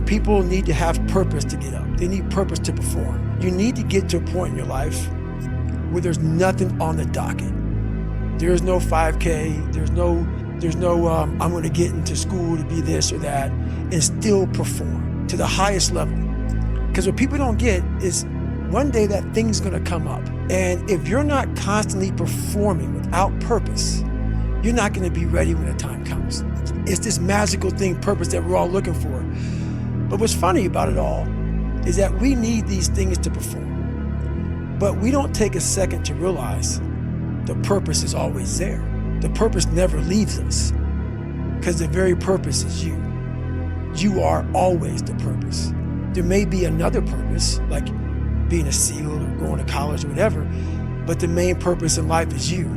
People need to have purpose to get up. They need purpose to perform. You need to get to a point in your life where there's nothing on the docket. There's no 5K, there's no I'm gonna get into school to be this or that, and still perform to the highest level. Because what people don't get is one day that thing's gonna come up. And if you're not constantly performing without purpose, you're not gonna be ready when the time comes. It's this magical thing, purpose, that we're all looking for. But what's funny about it all is that we need these things to perform. But we don't take a second to realize the purpose is always there. The purpose never leaves us, because the very purpose is you. You are always the purpose. There may be another purpose, like being a SEAL or going to college or whatever, but the main purpose in life is you.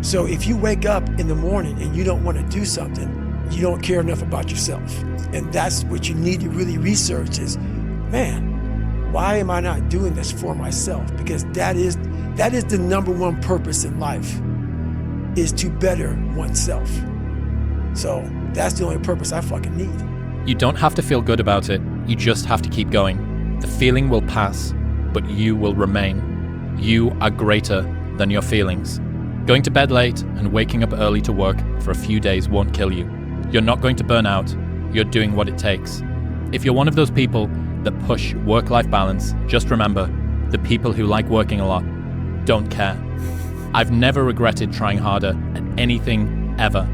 So if you wake up in the morning and you don't want to do something, you don't care enough about yourself. And that's what you need to really research is, man, why am I not doing this for myself? Because that is the number one purpose in life, is to better oneself. So that's the only purpose I fucking need. You don't have to feel good about it. You just have to keep going. The feeling will pass, but you will remain. You are greater than your feelings. Going to bed late and waking up early to work for a few days won't kill you. You're not going to burn out. You're doing what it takes. If you're one of those people that push work-life balance, just remember, the people who like working a lot don't care. I've never regretted trying harder at anything ever.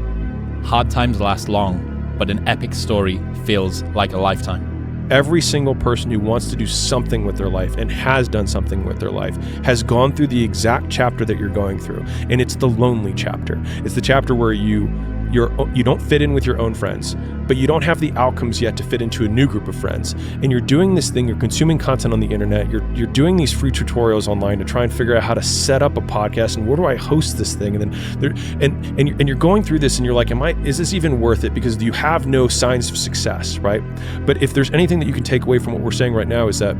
Hard times last long, but an epic story feels like a lifetime. Every single person who wants to do something with their life and has done something with their life has gone through the exact chapter that you're going through. And it's the lonely chapter. It's the chapter where you don't fit in with your own friends, but you don't have the outcomes yet to fit into a new group of friends. And you're doing this thing, you're consuming content on the internet, you're doing these free tutorials online to try and figure out how to set up a podcast and where do I host this thing? And then you're going through this and you're like, is this even worth it? Because you have no signs of success, right? But if there's anything that you can take away from what we're saying right now, is that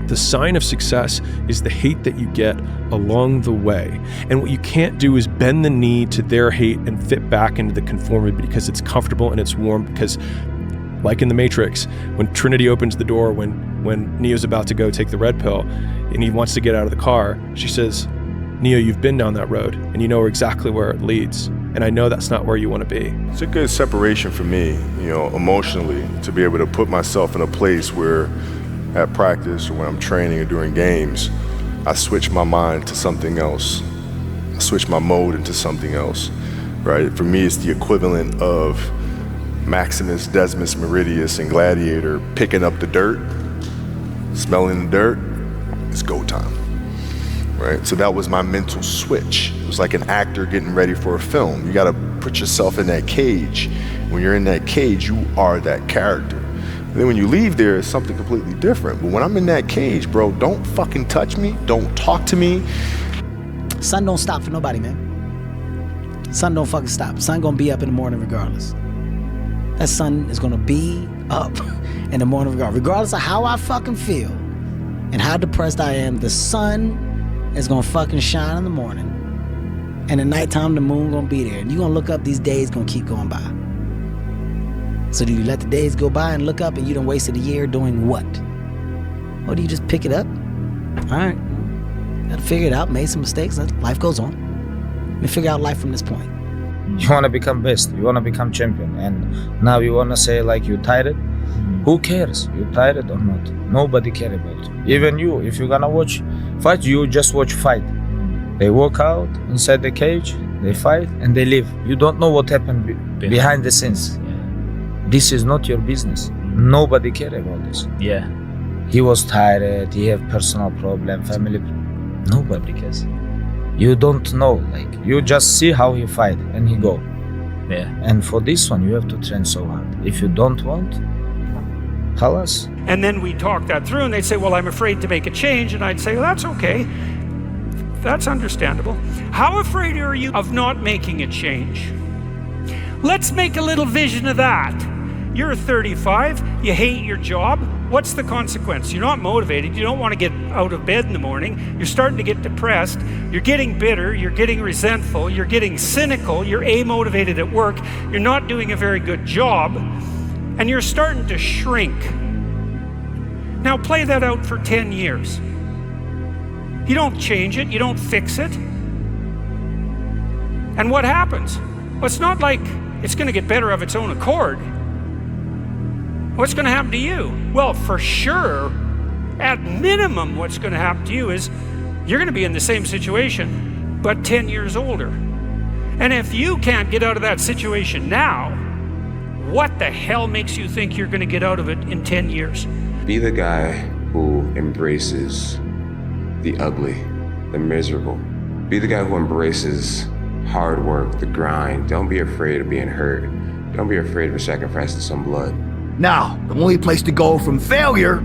the sign of success is the hate that you get along the way. And what you can't do is bend the knee to their hate and fit back into the conformity because it's comfortable and it's warm. Because like in the Matrix, when Trinity opens the door, when Neo's about to go take the red pill and he wants to get out of the car, she says, Neo, you've been down that road and you know exactly where it leads. And I know that's not where you want to be. It's a good separation for me, emotionally, to be able to put myself in a place where at practice or when I'm training or doing games, I switch my mind to something else. I switch my mode into something else, right? For me, it's the equivalent of Maximus, Decimus Meridius, and Gladiator picking up the dirt, smelling the dirt. It's go time, right? So that was my mental switch. It was like an actor getting ready for a film. You got to put yourself in that cage. When you're in that cage, you are that character. And then when you leave there, it's something completely different. But when I'm in that cage, bro, don't fucking touch me. Don't talk to me. Sun don't stop for nobody, man. Sun don't fucking stop. Sun gonna be up in the morning regardless. That sun is gonna be up in the morning regardless of how I fucking feel and how depressed I am. The sun is gonna fucking shine in the morning. And at nighttime, the moon gonna be there. And you gonna look up, these days gonna keep going by. So do you let the days go by and look up and you done wasted a year doing what? Or do you just pick it up? All right, gotta figure it out, made some mistakes, life goes on. Let me figure out life from this point. You wanna become best, you wanna become champion, and now you wanna say like you tired? Who cares? You tired or not? Nobody care about you. Even you, if you're gonna watch fight, you just watch fight. They walk out inside the cage, they fight, and they leave. You don't know what happened behind the scenes. This is not your business. Nobody care about this. Yeah. He was tired, he have personal problem, family. Nobody cares. You don't know, like, you just see how he fight and he go. Yeah. And for this one, you have to train so hard. If you don't want, halas. And then we talk that through and they'd say, well, I'm afraid to make a change. And I'd say, well, that's okay. That's understandable. How afraid are you of not making a change? Let's make a little vision of that. You're 35, you hate your job. What's the consequence? You're not motivated, you don't want to get out of bed in the morning, you're starting to get depressed, you're getting bitter, you're getting resentful, you're getting cynical, you're amotivated at work, you're not doing a very good job. and you're starting to shrink. Now play that out for 10 years. You don't change it, you don't fix it. And what happens? Well, it's not like it's going to get better of its own accord. What's going to happen to you? Well, for sure, at minimum, what's going to happen to you is you're going to be in the same situation, but 10 years older. And if you can't get out of that situation now, what the hell makes you think you're going to get out of it in 10 years? Be the guy who embraces the ugly, the miserable. Be the guy who embraces hard work, the grind. Don't be afraid of being hurt. Don't be afraid of sacrificing some blood. Now, the only place to go from failure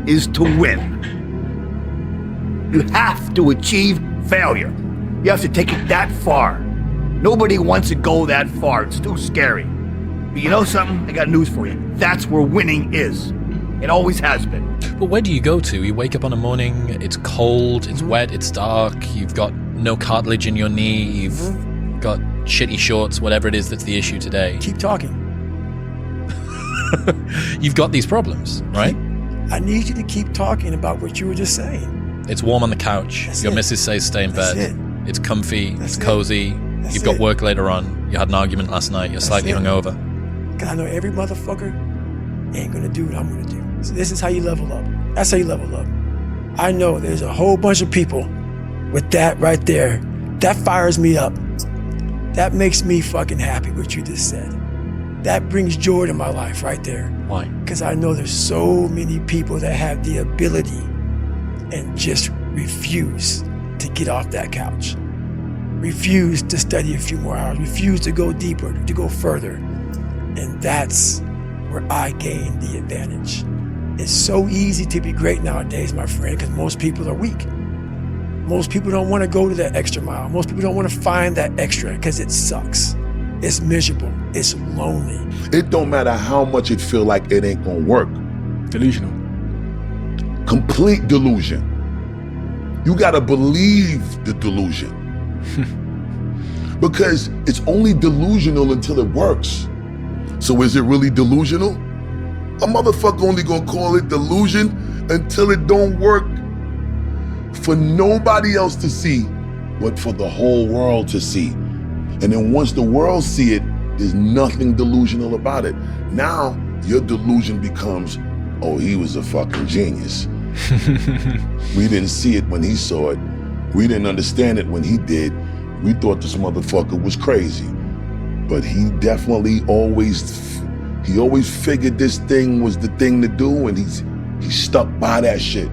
is to win. You have to achieve failure. You have to take it that far. Nobody wants to go that far. It's too scary. But you know something? I got news for you. That's where winning is. It always has been. But where do you go to? You wake up on a morning, it's cold, it's wet, it's dark, you've got no cartilage in your knee, you've got shitty shorts, whatever it is that's the issue today. Keep talking. You've got these problems, right? I need you to keep talking about what you were just saying. It's warm on the couch. That's Your it. missus says stay in That's bed. it. It's comfy, That's it's it. cozy. That's You've got it. work later on. You had an argument last night. You're slightly it. hungover. Because I know every motherfucker ain't gonna do what I'm gonna do. So this is how you level up. That's how you level up. I know there's a whole bunch of people with that right there. That fires me up. That makes me fucking happy what you just said. That brings joy to my life right there. Why? Because I know there's so many people that have the ability and just refuse to get off that couch. Refuse to study a few more hours. Refuse to go deeper, to go further. And that's where I gain the advantage. It's so easy to be great nowadays, my friend, because most people are weak. Most people don't want to go to that extra mile. Most people don't want to find that extra because it sucks. It's miserable. It's lonely. It don't matter how much it feel like it ain't gonna work. Delusional. Complete delusion. You gotta believe the delusion. Because it's only delusional until it works. So is it really delusional? A motherfucker only gonna call it delusion until it don't work for nobody else to see, but for the whole world to see. And then once the world see it, there's nothing delusional about it. Now, your delusion becomes, oh, he was a fucking genius. We didn't see it when he saw it. We didn't understand it when he did. We thought this motherfucker was crazy. But he definitely always figured this thing was the thing to do, and he stuck by that shit.